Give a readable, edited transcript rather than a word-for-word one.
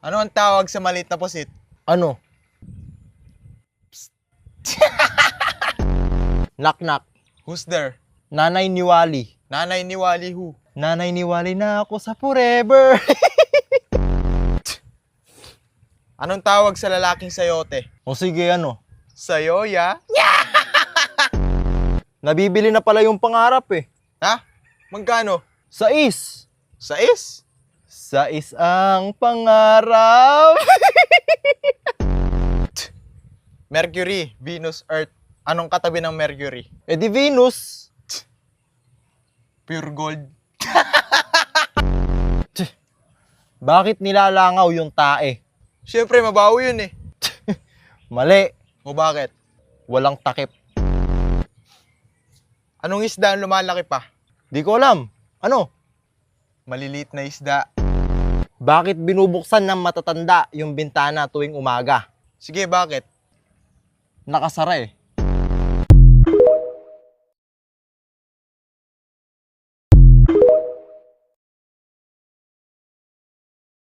Ano ang tawag sa maliit na pusit? Ano? Knock-knock. Who's there? Nanay ni Wally. Nanay ni Wally who? Nanay ni Wally na ako sa forever. Anong tawag sa lalaking sayote? O sige, ano? Sayoya? Nabibili na pala yung pangarap eh. Ha? Magkano? Sais. Sais? Sais ang pangarap. Mercury, Venus, Earth. Anong katabi ng Mercury? Eh di Venus. Pure gold. Bakit nilalangaw yung tae? Siyempre, mabaho yun eh. Mali. O bakit? Walang takip. Anong isda ang lumalaki pa? Di ko alam. Ano? Maliliit na isda. Bakit binubuksan ng matatanda yung bintana tuwing umaga? Sige, bakit? Nakasara eh.